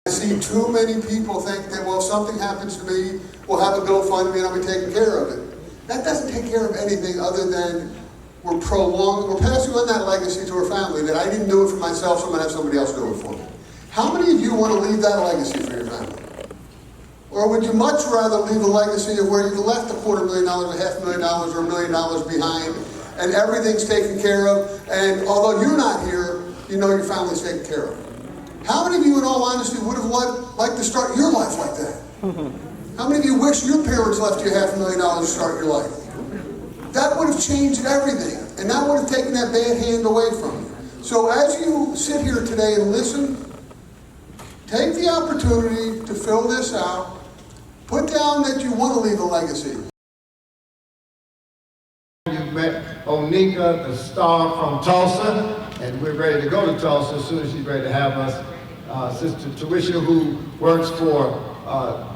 I see too many people think that, well, if something happens to me, we'll have a GoFundMe and I'll be taking care of it. That doesn't take care of anything other than we're passing on that legacy to our family, that I didn't do it for myself, so I'm going to have somebody else do it for me. How many of you want to leave that legacy for your family? Or would you much rather leave a legacy of where you've left $250,000, $500,000, or $1 million behind, and everything's taken care of, and although you're not here, you know your family's taken care of? How many of you, in all honesty, would have liked to start your life like that? How many of you wish your parents left you $500,000 to start your life? That would have changed everything, and that would have taken that bad hand away from you. So as you sit here today and listen, take the opportunity to fill this out. Put down that you want to leave a legacy. You've met Onika, the star from Tulsa, and we're ready to go to Tulsa as soon as she's ready to have us. Sister Tawisha, who works for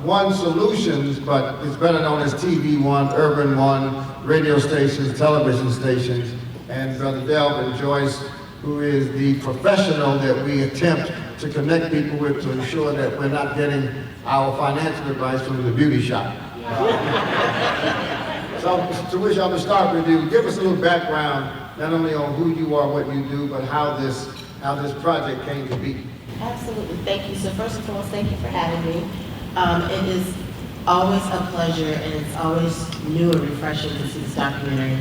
One Solutions, but is better known as TV One, Urban One, radio stations, television stations, and Brother Delvin Joyce, who is the professional that we attempt to connect people with to ensure that we're not getting our financial advice from the beauty shop. So, Tawisha, I'm going to start with you. Give us a little background, not only on who you are, what you do, but how this project came to be. Absolutely, thank you. So first and foremost, thank you for having me. It is always a pleasure, and it's always new and refreshing to see this documentary.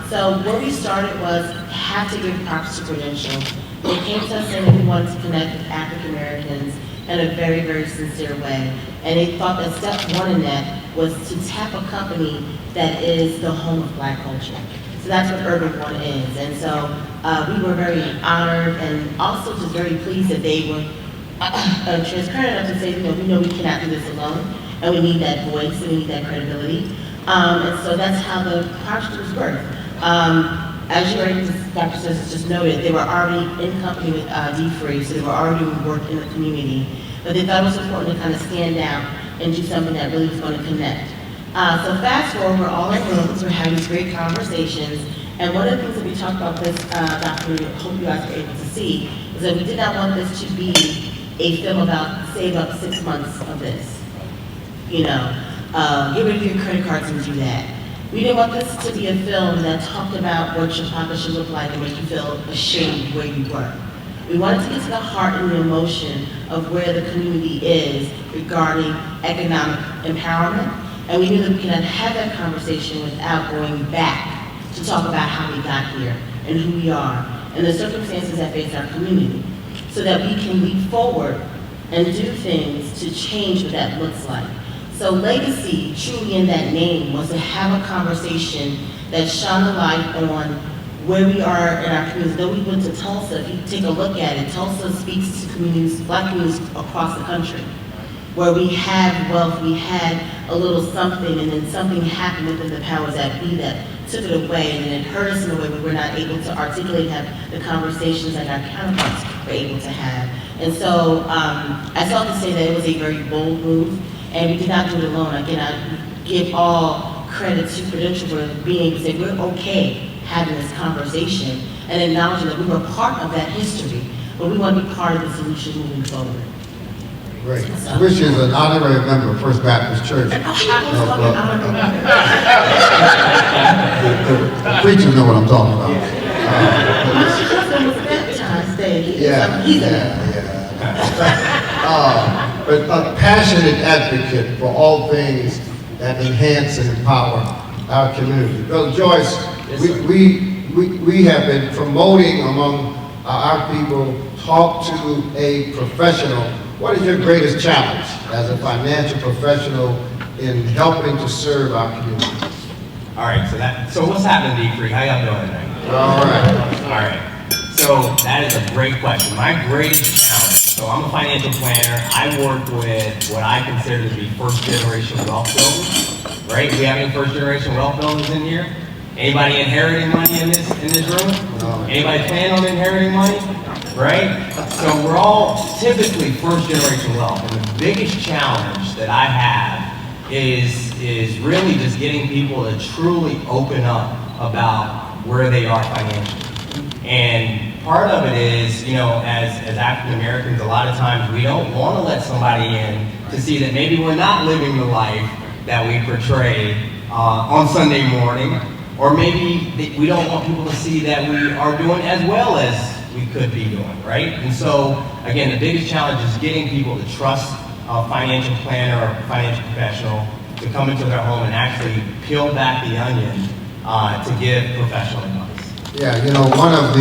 So where we started was have to give props to Prudential. They came to us saying that we wanted to connect with African Americans in a very, very sincere way. And they thought that step one in that was to tap a company that is the home of Black culture. So that's what Urban One is. And so we were very honored and also just very pleased that they were transparent enough to say, we know we cannot do this alone, and we need that voice, and we need that credibility. And so that's how the project was birthed. As you already, Dr. Sessions just noted, they were already in company with D-Free, so they were already doing work in the community. But they thought it was important to kind of stand out and do something that really was going to connect. So fast forward, we're all in rooms, we're having these great conversations, and one of the things that we talked about this documentary, I hope you guys are able to see, is that we did not want this to be a film about save up 6 months of this. Get rid of your credit cards and do that. We didn't want this to be a film that talked about what your pocket should look like and make you feel ashamed where you were. We wanted to get to the heart and the emotion of where the community is regarding economic empowerment, and we knew that we could have that conversation without going back to talk about how we got here and who we are and the circumstances that face our community, so that we can leap forward and do things to change what that looks like. So legacy, truly in that name, was to have a conversation that shone a light on where we are in our communities. Though we went to Tulsa, if you take a look at it, Tulsa speaks to communities, Black communities across the country, where we had wealth, we had a little something, and then something happened within the powers that be that took it away, and then it hurt us in a way we were not able to articulate, have the conversations that our counterparts were able to have. And so I saw to say that it was a very bold move, and we did not do it alone. Again, I give all credit to Prudential for being able to say we're okay having this conversation and acknowledging that we were part of that history, but we want to be part of the solution moving forward. Great. Tawisha is an honorary member of First Baptist Church. The preachers know what I'm talking about. But a passionate advocate for all things that enhance and empower our community. Brother Joyce, we have been promoting among our people, talk to a professional. What is your greatest challenge as a financial professional in helping to serve our community? All right, so what's happening, D-Free? How y'all doing tonight? All right. So that is a great question. My greatest challenge. So I'm a financial planner. I work with what I consider to be first-generation wealth builders. Right? Do we have any first-generation wealth builders in here? Anybody inheriting money in this room? No. Anybody planning on inheriting money? Right? So we're all typically first-generation wealth, and the biggest challenge that I have is really just getting people to truly open up about where they are financially. And part of it is, you know, as African Americans, a lot of times we don't want to let somebody in to see that maybe we're not living the life that we portray on Sunday morning, or maybe we don't want people to see that we are doing as well as we could be doing, right? And so, again, the biggest challenge is getting people to trust a financial planner or financial professional to come into their home and actually peel back the onion to give professional advice. Yeah, you know, one of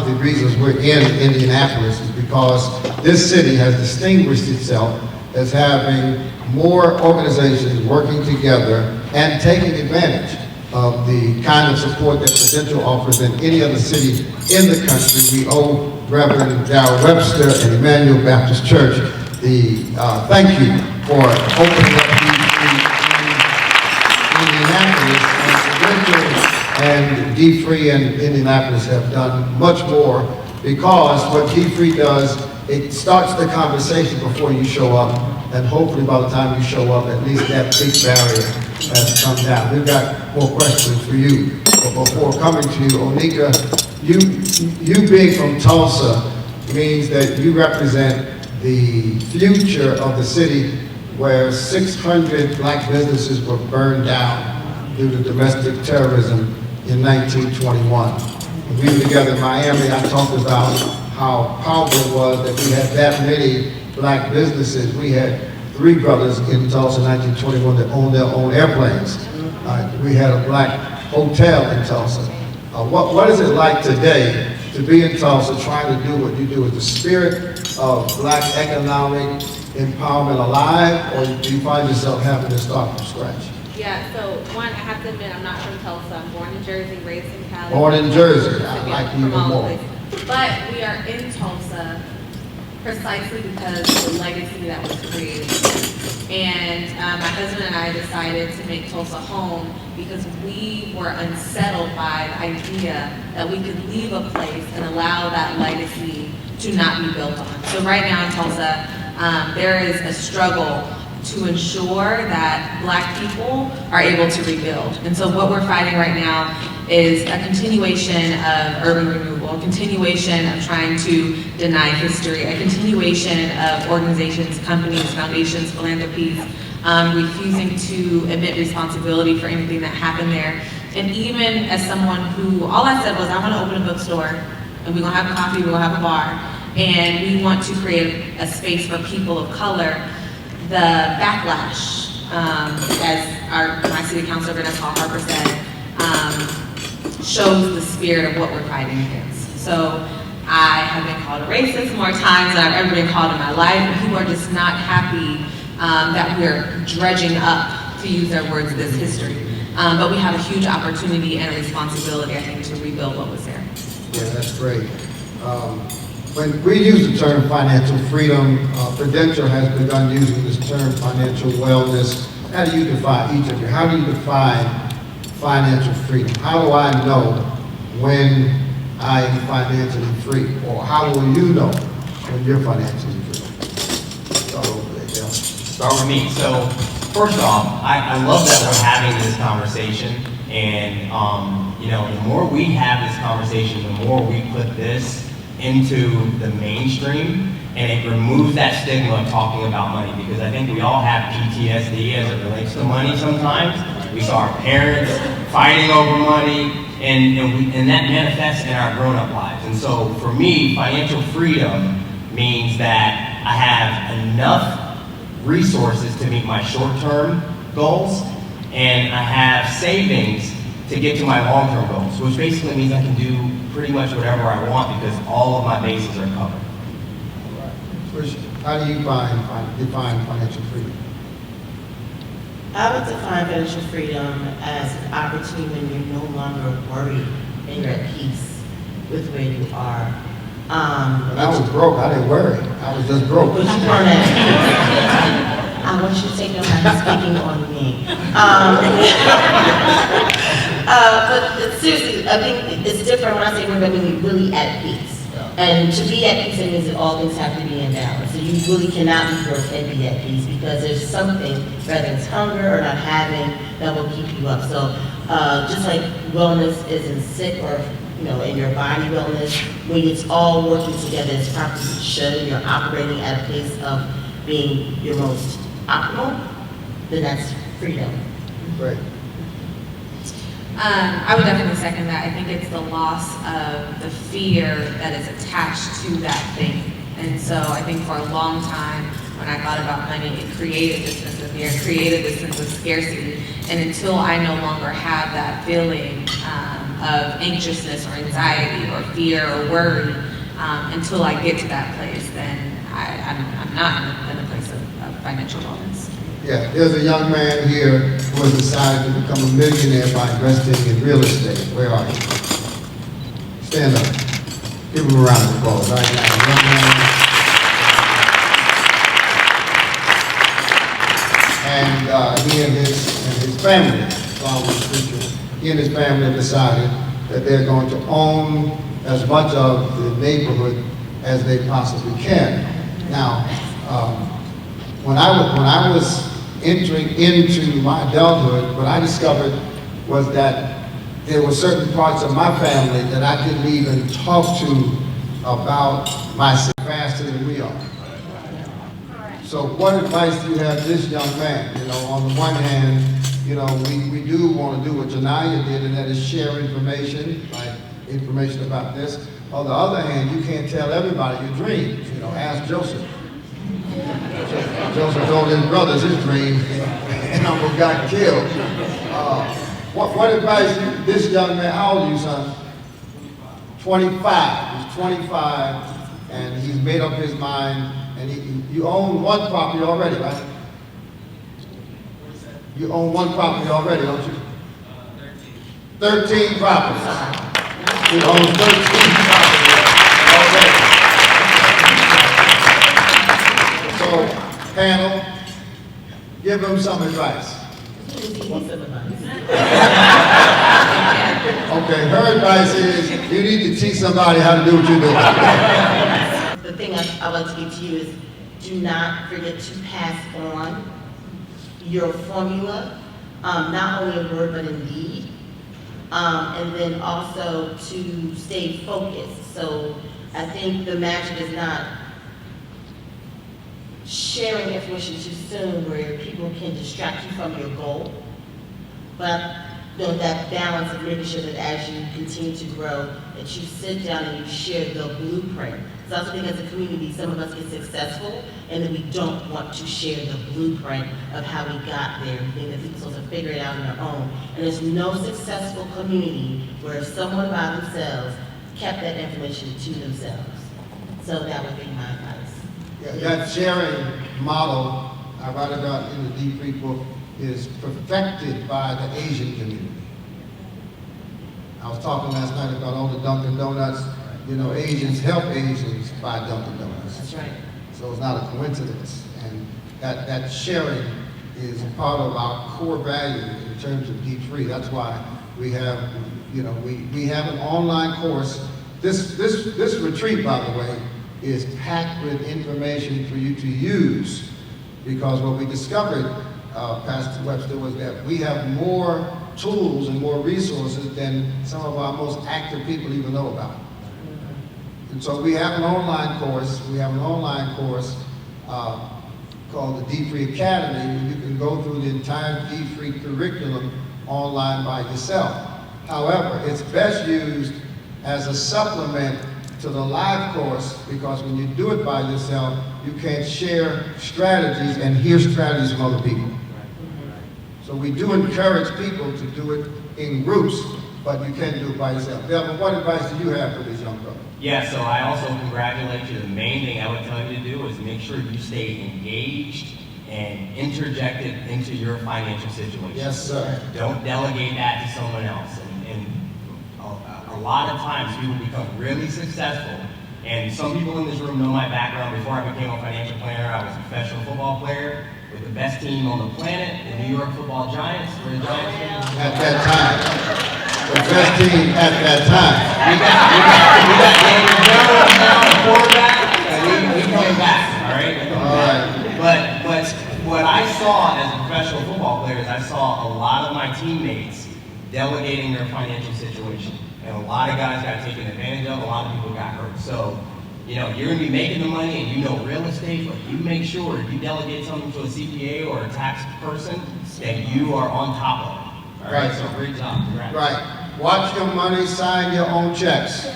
the reasons we're in Indianapolis is because this city has distinguished itself as having more organizations working together and taking advantage of the kind of support that Prudential offers than any other city in the country. We owe Reverend Darrell Webster and Emmanuel Baptist Church the thank you for opening up Indianapolis, and Prudential and D-Free and Indianapolis have done much more, because what D-Free does, it starts the conversation before you show up, and hopefully by the time you show up, at least that big barrier has come down. We've got more questions for you, but before coming to you, Onika, you being from Tulsa means that you represent the future of the city, where 600 black businesses were burned down due to domestic terrorism in 1921. When we were together in Miami, I talked about how powerful it was that we had that many black businesses. We had 3 brothers in Tulsa in 1921 that owned their own airplanes. We had a black hotel in Tulsa. What is it like today to be in Tulsa trying to do what you do? Is the spirit of black economic empowerment alive, or do you find yourself having to start from scratch? Yeah, so one, I have to admit, I'm not from Tulsa. I'm born in Jersey, raised in Cali. Born in Jersey, I like you even from all more. the places. But we are in Tulsa precisely because of the legacy that was created. And my husband and I decided to make Tulsa home because we were unsettled by the idea that we could leave a place and allow that legacy to not be built on. So right now in Tulsa, there is a struggle to ensure that black people are able to rebuild. And so what we're fighting right now is a continuation of urban renewal, a continuation of trying to deny history, a continuation of organizations, companies, foundations, philanthropies, refusing to admit responsibility for anything that happened there. And even as someone who, all I said was, I want to open a bookstore, and we're going to have coffee, we're going to have a bar, and we want to create a space for people of color. The backlash, as my city councilor Vanessa Harper said, shows the spirit of what we're fighting against. So I have been called a racist more times than I've ever been called in my life, and people are just not happy that we're dredging up, to use their words, this history. But we have a huge opportunity and a responsibility, I think, to rebuild what was there. Yeah, that's great. When we use the term financial freedom, Prudential has begun using this term financial wellness. How do you define, each of you, how do you define financial freedom? How do I know when I am financially free? Or how will you know when you're financially free? Start with me. So first off, I love that we're having this conversation, and you know, the more we have this conversation, the more we put this into the mainstream, and it removes that stigma of talking about money, because I think we all have PTSD as it relates to money sometimes. We saw our parents fighting over money, and that manifests in our grown-up lives. And so for me, financial freedom means that I have enough resources to meet my short-term goals, and I have savings to get to my long-term goals, which basically means I can do pretty much whatever I want because all of my bases are covered. How do you define financial freedom? I would define financial freedom as an opportunity when you're no longer worried and you're at peace with where you are. When I was broke, I didn't worry. I was just broke. But you weren't at peace. I want you to take note, I'm speaking on me. But seriously, I think it's different when I say we're really at peace. And to be at peace, it means that all things have to be in balance. So you really cannot be broke and be at peace, because there's something, whether it's hunger or not having, that will keep you up. So just like wellness isn't sick or in your body wellness, when it's all working together as properly as it should, and you're operating at a place of being your most optimal, then that's freedom. Right. I would definitely second that. I think it's the loss of the fear that is attached to that thing. And so I think for a long time, when I thought about money, it created this sense of fear, it created this sense of scarcity. And until I no longer have that feeling of anxiousness or anxiety or fear or worry, until I get to that place, then I'm not in a place of financial wellness. Yeah, there's a young man here who has decided to become a millionaire by investing in real estate. Where are you? Stand up. Give him a round of applause. Right now, young man. And he and his family, he and his family have decided that they're going to own as much of the neighborhood as they possibly can. Now, when I was entering into my adulthood, what I discovered was that there were certain parts of my family that I didn't even talk to about myself faster than we are. So what advice do you have this young man? On the one hand, we do want to do what Janaya did, and that is share information, like information about this. On the other hand, you can't tell everybody your dreams. Ask Joseph. Joseph told his brothers his dream, and almost got killed. What advice this young man? How old are you, son? 25. He's 25, and he's made up his mind. And you own one property already, right? You own one property already, don't you? 13 properties. You own 13 properties already. So, panel, give him some advice. Okay, her advice is you need to teach somebody how to do what you're doing. The thing I want to give to you is do not forget to pass on your formula, not only in word but in deed, and then also to stay focused. So I think the magic is not sharing information too soon where people can distract you from your goal, but that balance of making sure that as you continue to grow, that you sit down and you share the blueprint. Because I also think as a community, some of us get successful, and then we don't want to share the blueprint of how we got there. We think that people are supposed to figure it out on their own. And there's no successful community where if someone by themselves kept that information to themselves. So that would be my advice. Yeah, that sharing model, I write about in the Deep Freak book, is perfected by the Asian community. I was talking last night about all the Dunkin' Donuts. Asians help Asians buy Dunkin' Donuts. That's right. So it's not a coincidence. And that sharing is part of our core value in terms of Deep Free. That's why we have, we have an online course. This retreat, by the way, is packed with information for you to use, because what we discovered, Pastor Webster, was that we have more tools and more resources than some of our most active people even know about. And so we have an online course. Called the Deep Free Academy, where you can go through the entire Deep Free curriculum online by yourself. However, it's best used as a supplement to the live course, because when you do it by yourself, you can't share strategies and hear strategies from other people. So we do encourage people to do it in groups, but you can't do it by yourself. Devin, what advice do you have for this young brother? Yeah, so I also congratulate you. The main thing I would tell you to do is make sure you stay engaged and interjected into your financial situation. Yes, sir. Don't delegate that to someone else. And a lot of times people become really successful. And some people in this room know my background. Before I became a financial planner, I was a professional football player with the best team on the planet, the New York Football Giants. We're the Giants. At that time. The best team at that time. We got Daniel Jones now, the quarterback, and we coming back, all right? But what I saw as a professional football player is I saw a lot of my teammates delegating their financial situation. and a lot of guys got taken advantage of, a lot of people got hurt. So, you know, you're gonna be making the money and you know real estate, but you make sure if you delegate something to a CPA or a tax person, that you are on top of it. All right, Right. so great job, congrats. Right. Watch your money, sign your own checks.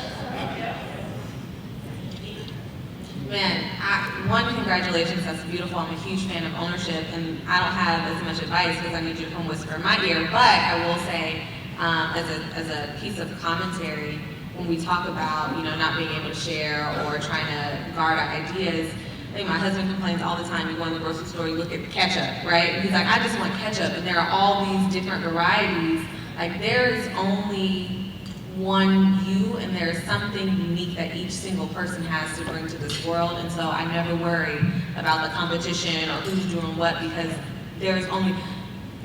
Man, one, congratulations, that's beautiful. I'm a huge fan of ownership, and I don't have as much advice because I need you to come whisper in my ear, but I will say, as a piece of commentary, when we talk about, you know, not being able to share or trying to guard our ideas, I think my husband complains all the time. You go in the grocery store, you look at the ketchup, right? And he's like, I just want ketchup, and there are all these different varieties. Like, there's only one you, and there's something unique that each single person has to bring to this world, and so I never worry about the competition or who's doing what, because there's only,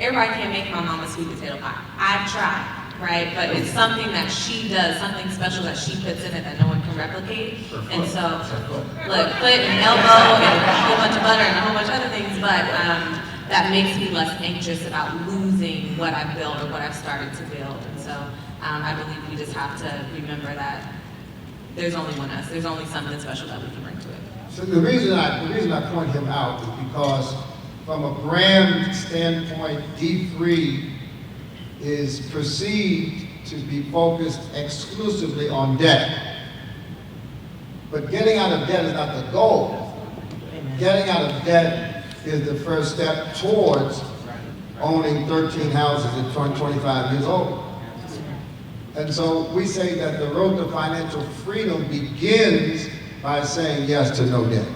everybody can't make my mama's sweet potato pie. I've tried, right? But it's something that she does, something special that she puts in it that no one can replicate. And so, look, foot and elbow and a whole bunch of butter and a whole bunch of other things, but that makes me less anxious about losing what I've built or what I've started to build. And so I believe we just have to remember that there's only one us. There's only something special that we can bring to it. So the reason I point him out is because from a brand standpoint, D3 is perceived to be focused exclusively on debt. But getting out of debt is not the goal. Getting out of debt is the first step towards owning 13 houses at 25 years old. And so we say that the road to financial freedom begins by saying yes to no debt.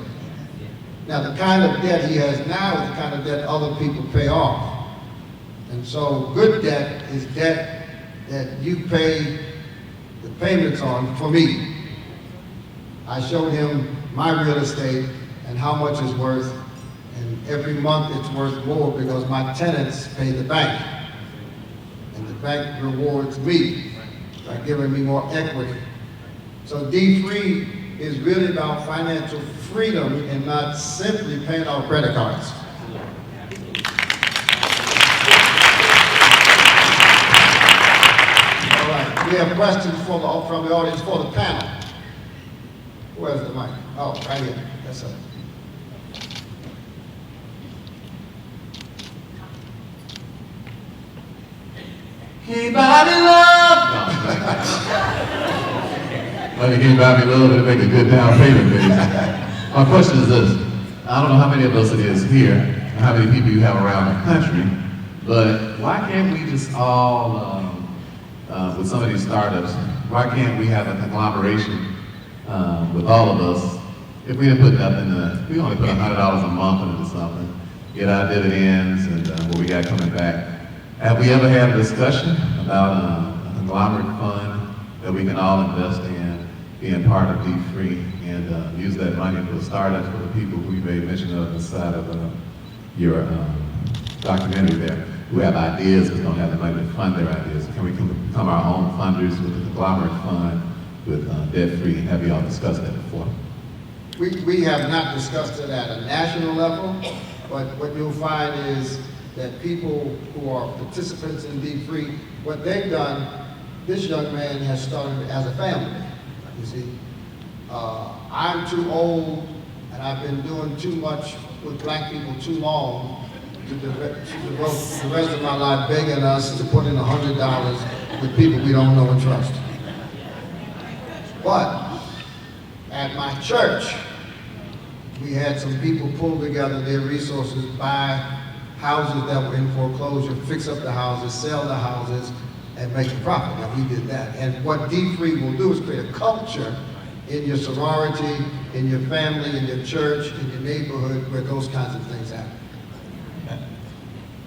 Now, the kind of debt he has now is the kind of debt other people pay off. And so good debt is debt that you pay the payments on for me. I showed him my real estate and how much it's worth, and every month it's worth more because my tenants pay the bank. And the bank rewards me by giving me more equity. So D3 is really about financial freedom and not simply paying off credit cards. All right, we have questions from the audience for the panel. Where's the mic? Oh, right here. That's it. Hey, Bobby Love! Well, you give Bobby Love and make a good down payment, baby. My question is this. I don't know how many of us it is here, and how many people you have around the country, but why can't we just all, with some of these startups, why can't we have a conglomeration with all of us? If we didn't put nothing in we only put $100 a month into something, get our dividends and what we got coming back. Have we ever had a discussion about a conglomerate fund that we can all invest in, being part of D3, and use that money for startups for the people who you made mention of inside of your documentary there, who have ideas but don't have the money to fund their ideas? Can we become our own funders with a conglomerate fund with debt-free? Have you all discussed that before? We have not discussed it at a national level, but what you'll find is that people who are participants in D3, what they've done, this young man has started as a family, you see. I'm too old, and I've been doing too much with black people too long to devote the rest of my life begging us to put in $100 with people we don't know and trust. But at my church, we had some people pull together their resources, buy houses that were in foreclosure, fix up the houses, sell the houses, and make a profit. Now, we did that. And what D3 will do is create a culture in your sorority, in your family, in your church, in your neighborhood, where those kinds of things happen.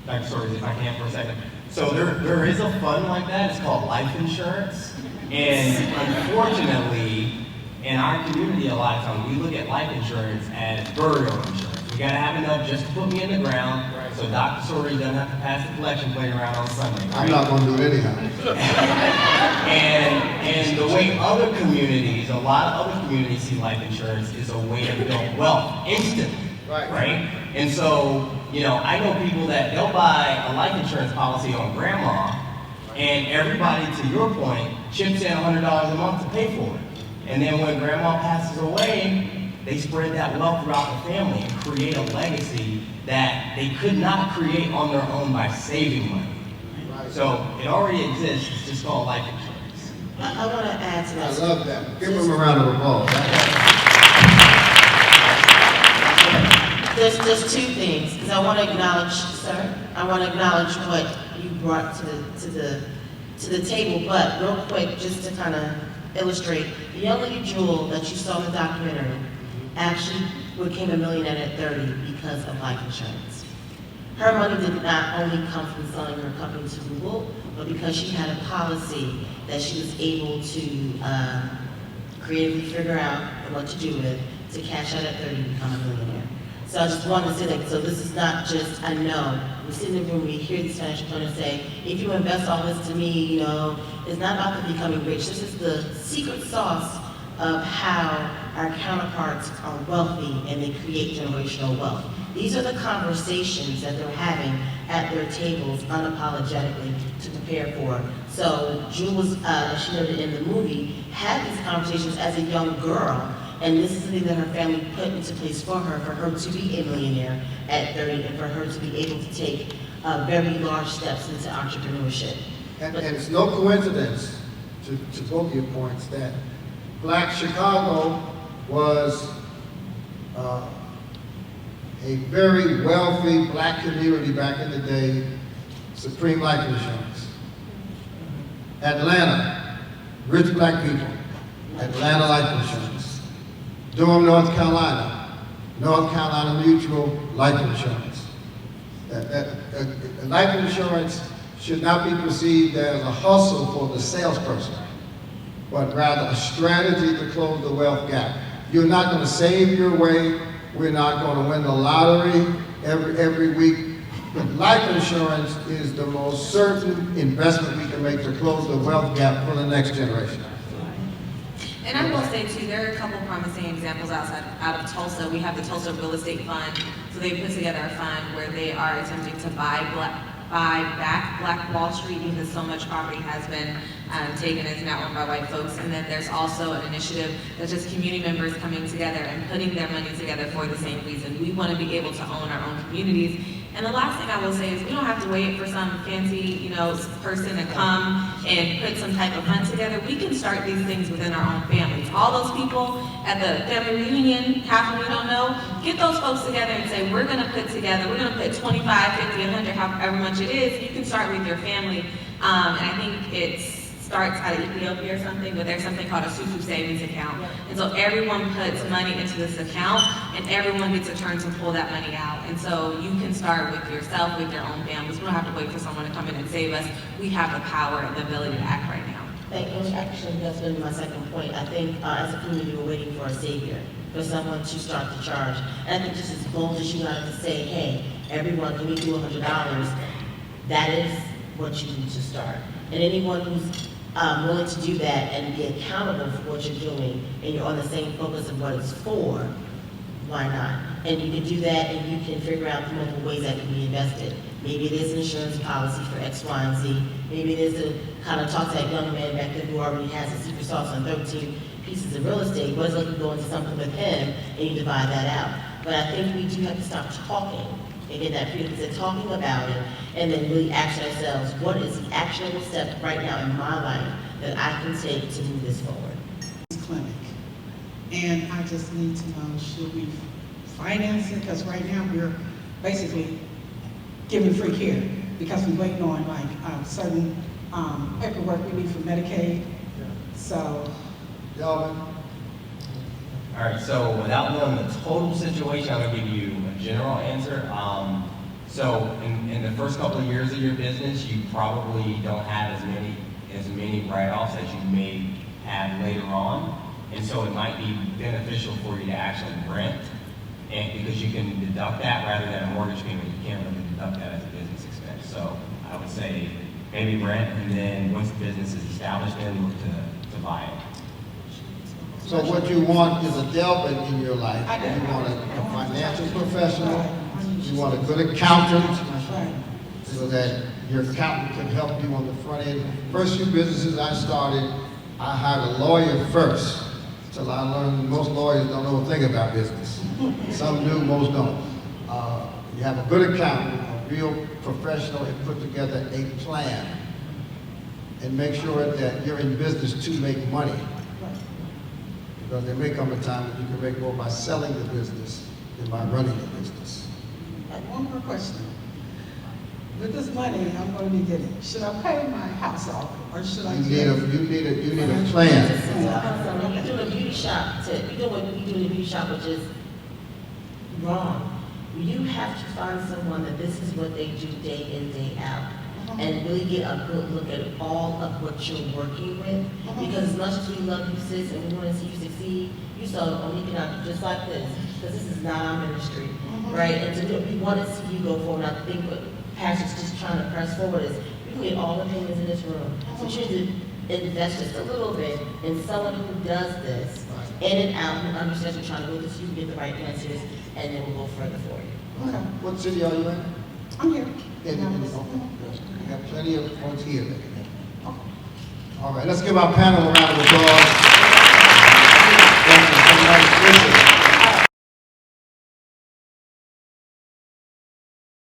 Dr. Stories, if I can for a second. So there is a fund like that. It's called life insurance. And unfortunately, in our community, a lot of times, we look at life insurance as burial insurance. We gotta have enough just to put me in the ground, so Dr. Stories doesn't have to pass the collection plate around on Sunday. Right? I'm not gonna do it anyhow. And the way other communities, a lot of other communities see life insurance is a way to build wealth instantly. Right? And so, you know, I know people that they'll buy a life insurance policy on grandma, and everybody, to your point, chips in $100 a month to pay for it. And then when grandma passes away, they spread that wealth throughout the family and create a legacy that they could not create on their own by saving money. So it already exists, it's just called life insurance. I want to add to I that. love that. Give them a round of applause. There's two things, because I want to acknowledge, sir, I want to acknowledge what you brought to the table, but real quick, just to kind of illustrate, the young lady Jewel that you saw in the documentary actually became a millionaire at 30 because of life insurance. Her money did not only come from selling her company to Google, but because she had a policy that she was able to creatively figure out what to do with to cash out at 30 and become a millionaire. So I just wanted to say that, so this is not just, I know, we sit in the room, we hear these financial planners say, if you invest all this to me, you know, it's not about them becoming rich. This is the secret sauce of how our counterparts are wealthy and they create generational wealth. These are the conversations that they're having at their tables unapologetically to prepare for. So Jules, as she noted in the movie, had these conversations as a young girl. And this is something that her family put into place for her to be a millionaire at 30 and for her to be able to take very large steps into entrepreneurship. And it's no coincidence, to both your points, that Black Chicago was a very wealthy black community back in the day, Supreme Life Insurance. Atlanta, rich black people, Atlanta Life Insurance. Durham, North Carolina, North Carolina Mutual Life Insurance. Life insurance should not be perceived as a hustle for the salesperson, but rather a strategy to close the wealth gap. You're not going to save your way. We're not going to win the lottery every week. But life insurance is the most certain investment we can make to close the wealth gap for the next generation. And I will say too, there are a couple promising examples out of Tulsa. We have the Tulsa Real Estate Fund. So they put together a fund where they are attempting to buy back Black Wall Street because so much property has been taken and is now owned by white folks. And then there's also an initiative that's just community members coming together and putting their money together for the same reason. We want to be able to own our own communities. And the last thing I will say is we don't have to wait for some fancy, person to come and put some type of fund together. We can start these things within our own families. All those people at the family reunion, half of them we don't know, get those folks together and say, we're going to put 25, 50, 100, however much it is. You can start with your family. And I think it starts out of Ethiopia or something, but there's something called a Susu savings account. And so everyone puts money into this account and everyone gets a turn to pull that money out. And so you can start with yourself, with your own families. We don't have to wait for someone to come in and save us. We have the power and the ability to act right now. Thank you. Actually, that's going to be my second point. I think as a community, we're waiting for a savior, for someone to start the charge. And I think just as bold as you are to say, hey, everyone, can we do $100? That is what you need to start. And anyone who's willing to do that and be accountable for what you're doing, and you're on the same focus of what it's for, why not? And you can do that and you can figure out the multiple ways that can be invested. Maybe it is an insurance policy for X, Y, and Z. Maybe it is to kind of talk to that young man back there who already has a secret sauce on 13 pieces of real estate. What is it, you go into something with him and you divide that out? But I think we do have to stop talking and get that freedom to talking about it and then really ask ourselves, what is the actionable step right now in my life that I can take to move this forward? Clinic. And I just need to know, should we finance it? Because right now we're basically giving free care because we're waiting on certain paperwork we need for Medicaid. So. Delvin? All right, so without knowing the total situation, I'm gonna give you a general answer. So in the first couple of years of your business, you probably don't have as many write-offs as you may have later on. And so it might be beneficial for you to actually rent, and because you can deduct that rather than a mortgage payment, you can't really deduct that as a business expense. So I would say maybe rent, and then once the business is established, then look to buy it. So what you want is a Delvin in your life. You want a financial professional. You want a good accountant so that your accountant can help you on the front end. First few businesses I started, I hired a lawyer first, till I learned most lawyers don't know a thing about business. Some do, most don't. You have a good accountant, a real professional, and put together a plan. And make sure that you're in business to make money. Because there may come a time that you can make more by selling the business than by running the business. One more question. With this money I'm going to be getting, should I pay my house off or should I You just? need a plan. So when you're doing a beauty shop, you're doing what you do in a beauty shop, which is wrong. You have to find someone that this is what they do day in, day out, and really get a good look at all of what you're working with. Because as much as we love you, sis, and we want to see you succeed, you saw Onika out just like this, because this is not our ministry, right? And to do, we want to see you go forward. And I think what Pastor's just trying to press forward is, you can get all the opinions in this room, but you need to invest just a little bit in someone who does this, in and out, who understands what you're trying to do, so you can get the right answers, and then we'll go further for you. Okay. What city are you in? I'm here. Okay. We got plenty of folks here that can help. All right, let's give our panel a round of applause.